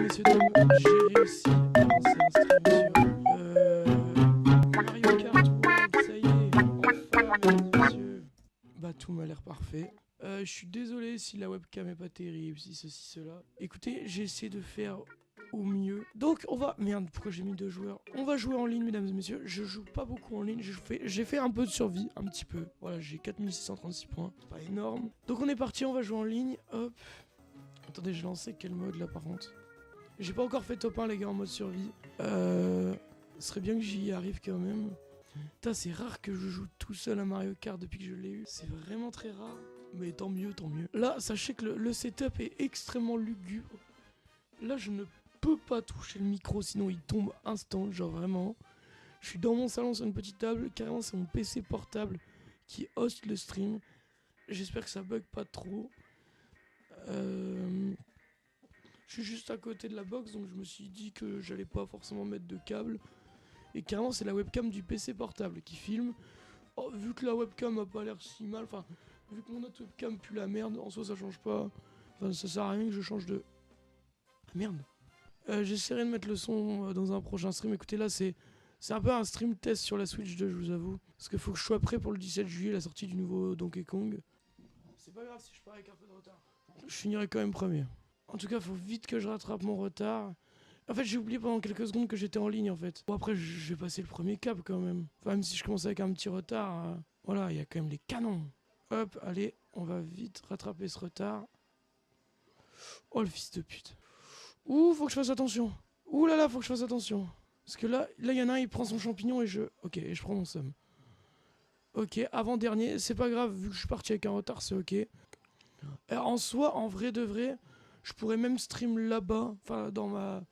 messieurs, dames, j'ai réussi à lancer un stream sur Mario Kart World, ça y est, enfin, mesdames et messieurs. Bah, tout m'a l'air parfait. Je suis désolé si la webcam est pas terrible, si ceci, cela. Écoutez, j'ai essayé de faire au mieux. Donc, on va... Merde, pourquoi j'ai mis 2 joueurs? On va jouer en ligne, mesdames et messieurs. Je joue pas beaucoup en ligne, j'ai fait un peu de survie, un petit peu. Voilà, j'ai 4636 points, c'est pas énorme. Donc, on est parti, on va jouer en ligne, hop. Attendez, j'ai lancé quel mode là par contre? J'ai pas encore fait top 1 les gars en mode survie. Ce serait bien que j'y arrive quand même. Putain, c'est rare que je joue tout seul à Mario Kart depuis que je l'ai eu. C'est vraiment très rare. Mais tant mieux, tant mieux. Là, sachez que le setup est extrêmement lugubre. Là, je ne peux pas toucher le micro, sinon il tombe instant, genre vraiment. Je suis dans mon salon sur une petite table, carrément c'est mon PC portable qui host le stream. J'espère que ça bug pas trop. Je suis juste à côté de la box, donc je me suis dit que j'allais pas forcément mettre de câble. Et carrément c'est la webcam du PC portable qui filme. Oh, vu que la webcam a pas l'air si mal, enfin vu que mon autre webcam pue la merde, en soi ça change pas. Enfin ça sert à rien que je change de... Ah merde. J'essaierai de mettre le son dans un prochain stream. Écoutez là c'est un peu un stream test sur la Switch 2, je vous avoue. Parce qu'il faut que je sois prêt pour le 17 juillet, la sortie du nouveau Donkey Kong. C'est pas grave si je pars avec un peu de retard. Je finirai quand même premier. En tout cas, faut vite que je rattrape mon retard. En fait, j'ai oublié pendant quelques secondes que j'étais en ligne, en fait. Bon, après, je vais passer le premier cap, quand même. Enfin, même si je commence avec un petit retard, voilà, il y a quand même les canons. Hop, allez, on va vite rattraper ce retard. Oh, le fils de pute. Ouh, faut que je fasse attention. Ouh là là, faut que je fasse attention. Parce que là, il y en a un, il prend son champignon et je... Ok, et je prends mon somme. Ok, avant-dernier, c'est pas grave, vu que je suis parti avec un retard, c'est ok. En soi, en vrai de vrai, je pourrais même stream là-bas, enfin dans ma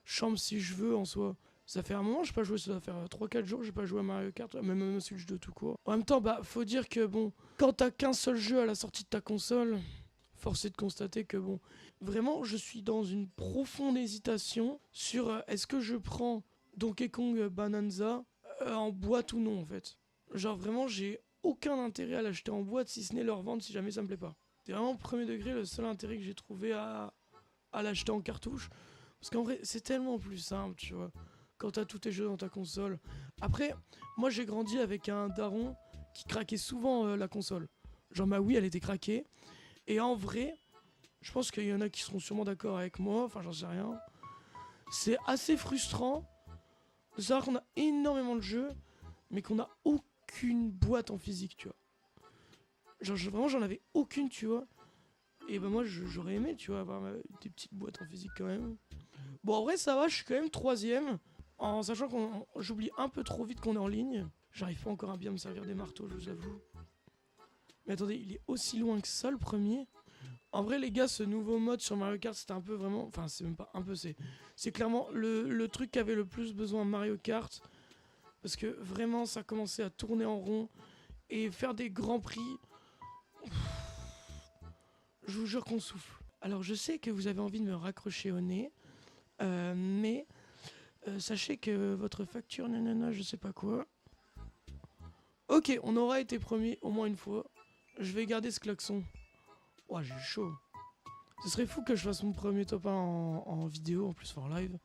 chambre si je veux en soi. Ça fait un moment que j'ai pas joué, ça doit faire 3-4 jours que j'ai pas joué à Mario Kart, même à Switch 2 tout court. En même temps, bah faut dire que bon, quand t'as qu'un seul jeu à la sortie de ta console, force est de constater que bon, vraiment je suis dans une profonde hésitation sur est-ce que je prends Donkey Kong Bonanza en boîte ou non en fait. Genre vraiment j'ai aucun intérêt à l'acheter en boîte si ce n'est le revendre si jamais ça me plaît pas. C'est vraiment premier degré le seul intérêt que j'ai trouvé à l'acheter en cartouche. Parce qu'en vrai, c'est tellement plus simple, tu vois, quand t'as tous tes jeux dans ta console. Après, moi j'ai grandi avec un daron qui craquait souvent la console. Genre ma Wii, elle était craquée. Et en vrai, je pense qu'il y en a qui seront sûrement d'accord avec moi, enfin j'en sais rien. C'est assez frustrant de savoir qu'on a énormément de jeux, mais qu'on n'a aucune boîte en physique, tu vois. Genre vraiment j'en avais aucune, tu vois. Et bah moi j'aurais aimé, tu vois, avoir des petites boîtes en physique quand même. Bon en vrai ça va, je suis quand même 3ème. En sachant qu'on j'oublie un peu trop vite qu'on est en ligne. J'arrive pas encore à bien me servir des marteaux, je vous avoue. Mais attendez, il est aussi loin que ça le premier. En vrai les gars, ce nouveau mode sur Mario Kart c'était un peu vraiment... Enfin c'est même pas un peu, c'est clairement le truc qui avait le plus besoin de Mario Kart. Parce que vraiment ça commençait à tourner en rond. Et faire des grands prix... Je vous jure qu'on souffle. Alors je sais que vous avez envie de me raccrocher au nez, mais sachez que votre facture, nanana, je sais pas quoi. Ok, on aura été premier au moins une fois. Je vais garder ce klaxon. Ouah, j'ai chaud. Ce serait fou que je fasse mon premier top 1 en vidéo, en plus en live.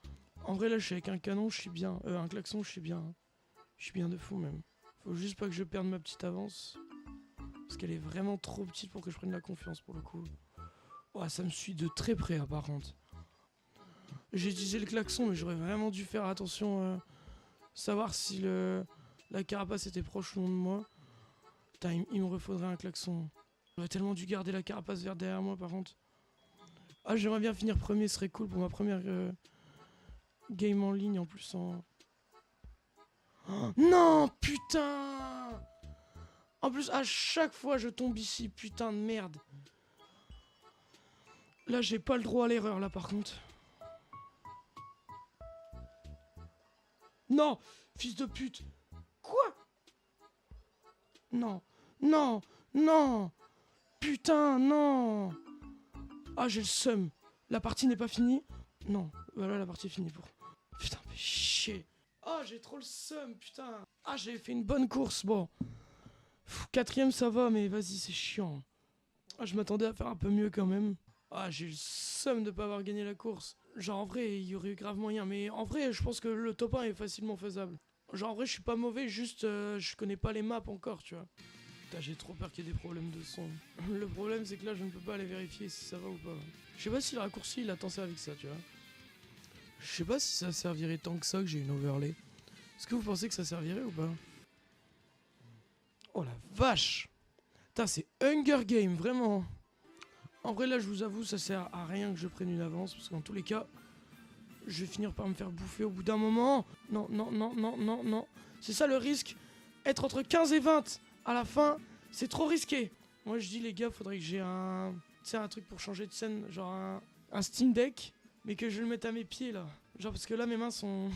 En vrai là je suis avec un canon, je suis bien. Un klaxon, je suis bien. Je suis bien de fou même. Faut juste pas que je perde ma petite avance. Parce qu'elle est vraiment trop petite pour que je prenne la confiance pour le coup. Oh, ça me suit de très près, hein, par contre. J'ai utilisé le klaxon, mais j'aurais vraiment dû faire attention. Savoir si la carapace était proche ou non de moi. Putain, il me refaudrait un klaxon. J'aurais tellement dû garder la carapace verte derrière moi, par contre. Ah, j'aimerais bien finir premier, ce serait cool pour ma première game en ligne, en plus. Oh, non, putain! En plus, à chaque fois, je tombe ici, putain de merde. Là, j'ai pas le droit à l'erreur, là, par contre. Non, fils de pute. Quoi? Non, non, non. Putain, non. Ah, j'ai le seum. La partie n'est pas finie. Non, voilà, la partie est finie pour... Putain, mais chier. Ah, j'ai trop le seum, putain. Ah, j'ai fait une bonne course, bon. 4ème, ça va, mais vas-y, c'est chiant. Ah, je m'attendais à faire un peu mieux quand même. Ah, j'ai le seum de pas avoir gagné la course. Genre en vrai, il y aurait eu grave moyen. Mais en vrai, je pense que le top 1 est facilement faisable. Genre en vrai, je suis pas mauvais, juste je connais pas les maps encore, tu vois. Putain, j'ai trop peur qu'il y ait des problèmes de son. Le problème, c'est que là, je ne peux pas aller vérifier si ça va ou pas. Je sais pas si le raccourci, il a tant servi que ça, tu vois. Je sais pas si ça servirait tant que ça que j'ai une overlay. Est-ce que vous pensez que ça servirait ou pas? Oh la vache! Putain, c'est Hunger Game, vraiment. En vrai, là, je vous avoue, ça sert à rien que je prenne une avance, parce qu'en tous les cas, je vais finir par me faire bouffer au bout d'un moment. Non, non, non, non, non, non. C'est ça le risque. Être entre 15 et 20 à la fin, c'est trop risqué. Moi, je dis, les gars, faudrait que j'ai un... Tu sais, un truc pour changer de scène, genre un Steam Deck, mais que je le mette à mes pieds, là. Genre, parce que là, mes mains sont...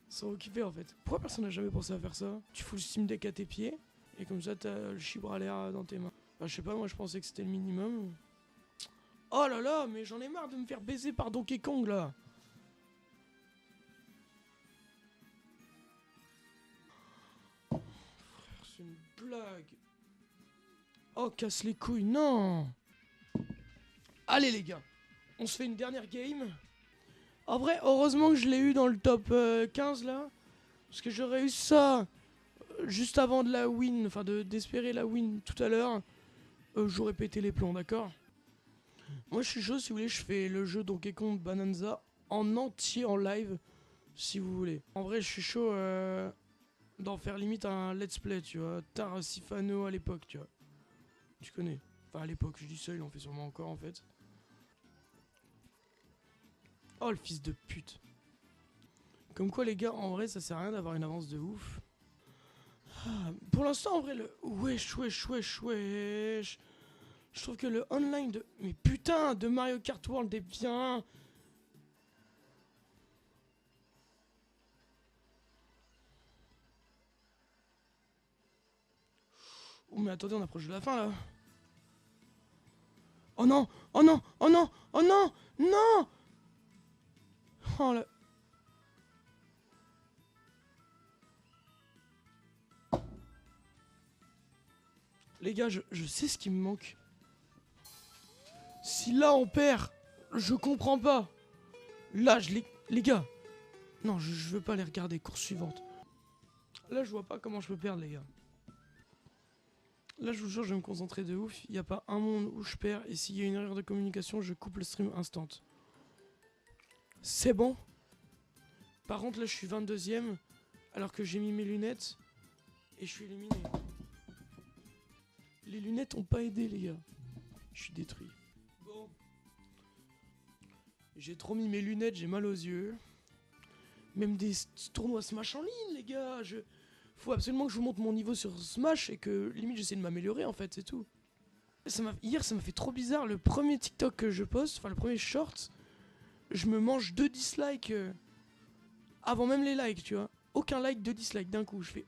sont occupées, en fait. Pourquoi personne n'a jamais pensé à faire ça? Tu fous le Steam Deck à tes pieds, et comme ça, t'as le chibre à l'air dans tes mains. Bah, je sais pas, moi, je pensais que c'était le minimum. Oh là là, mais j'en ai marre de me faire baiser par Donkey Kong, là. C'est une blague. Oh, casse les couilles, non. Allez, les gars. On se fait une dernière game. En vrai, heureusement que je l'ai eu dans le top 15, là. Parce que j'aurais eu ça juste avant de la win, enfin d'espérer la win tout à l'heure. J'aurais pété les plombs, d'accord? Moi, je suis chaud, si vous voulez, je fais le jeu Donkey Kong Bonanza en entier en live, si vous voulez. En vrai, je suis chaud d'en faire limite un let's play, tu vois. Tar Sifano à l'époque, tu vois. Tu connais. Enfin, à l'époque, je dis ça, il en fait sûrement encore, en fait. Oh, le fils de pute. Comme quoi, les gars, en vrai, ça sert à rien d'avoir une avance de ouf. Ah, pour l'instant, en vrai, le... Wesh, wesh, wesh, wesh. Je trouve que le online de... Mais putain, de Mario Kart World est bien. Oh, mais attendez, on approche de la fin, là. Oh non, oh non, oh non, oh non, non. Oh là... Les gars, je sais ce qui me manque. Si là, on perd, je comprends pas. Là, je les... Les gars. Non, je veux pas les regarder. Course suivante. Là, je vois pas comment je peux perdre, les gars. Là, je vous jure, je vais me concentrer de ouf. Il n'y a pas un monde où je perds. Et s'il y a une erreur de communication, je coupe le stream instant. C'est bon. Par contre, là, je suis 22ème. Alors que j'ai mis mes lunettes. Et je suis éliminé. Les lunettes ont pas aidé, les gars. Je suis détruit. Bon. J'ai trop mis mes lunettes, j'ai mal aux yeux. Même des tournois Smash en ligne, les gars. Faut absolument que je vous montre mon niveau sur Smash et que limite j'essaie de m'améliorer en fait, c'est tout. Hier ça m'a fait trop bizarre, le premier TikTok que je poste, enfin le premier short, je me mange 2 dislikes avant même les likes, tu vois. Aucun like, 2 dislikes d'un coup, je fais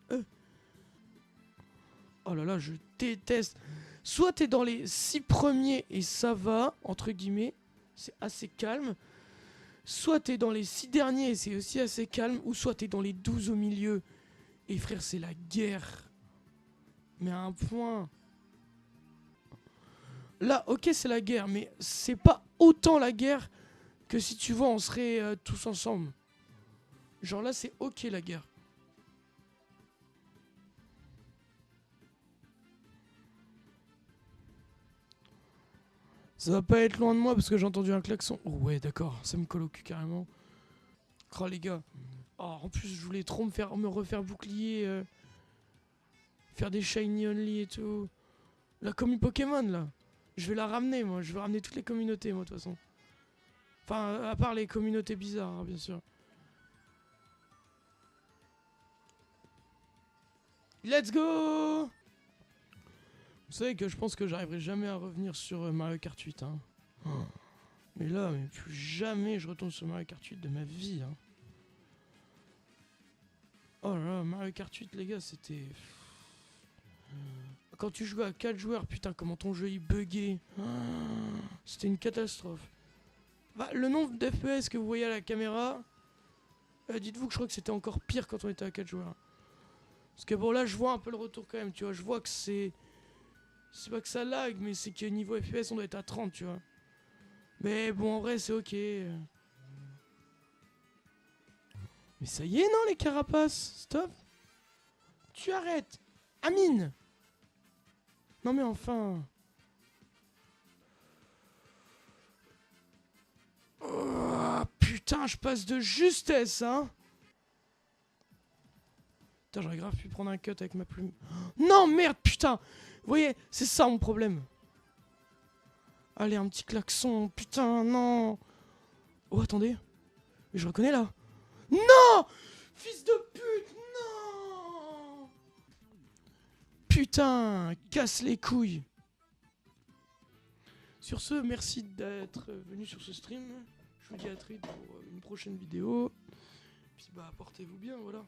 Oh là là, je déteste. Soit t'es dans les 6 premiers et ça va, entre guillemets, c'est assez calme. Soit t'es dans les 6 derniers et c'est aussi assez calme, ou soit t'es dans les 12 au milieu. Et frère, c'est la guerre. Mais à un point. Là, ok, c'est la guerre, mais c'est pas autant la guerre que si tu vois, on serait tous ensemble. Genre là, c'est ok la guerre. Ça va pas être loin de moi parce que j'ai entendu un klaxon. Oh ouais, d'accord, ça me colle au cul carrément. Oh les gars. Oh, en plus, je voulais trop me refaire bouclier. Faire des shiny only et tout. La commu Pokémon là. Je vais la ramener moi. Je vais ramener toutes les communautés moi de toute façon. Enfin, à part les communautés bizarres, hein, bien sûr. Let's go! Vous savez que je pense que j'arriverai jamais à revenir sur Mario Kart 8. Hein. Oh. Mais là, mais plus jamais je retourne sur Mario Kart 8 de ma vie. Hein. Oh là là, Mario Kart 8, les gars, c'était... Quand tu jouais à 4 joueurs, putain, comment ton jeu il buguait. Oh, c'était une catastrophe. Bah, le nombre d'FPS que vous voyez à la caméra, dites-vous que je crois que c'était encore pire quand on était à 4 joueurs. Parce que bon, là, je vois un peu le retour quand même, tu vois. Je vois que c'est... C'est pas que ça lag, mais c'est que niveau FPS, on doit être à 30, tu vois. Mais bon, en vrai, c'est ok. Mais ça y est, non, les carapaces. Stop. Tu arrêtes. Amine. Non, mais enfin. Oh, putain, je passe de justesse, hein. Putain, j'aurais grave pu prendre un cut avec ma plume. Non, merde, putain. Vous voyez, c'est ça mon problème. Allez, un petit klaxon. Putain, non. Oh, attendez. Mais je reconnais là. Non! Fils de pute, non! Putain, casse les couilles. Sur ce, merci d'être venu sur ce stream. Je vous dis à très vite pour une prochaine vidéo. Puis bah, portez-vous bien, voilà.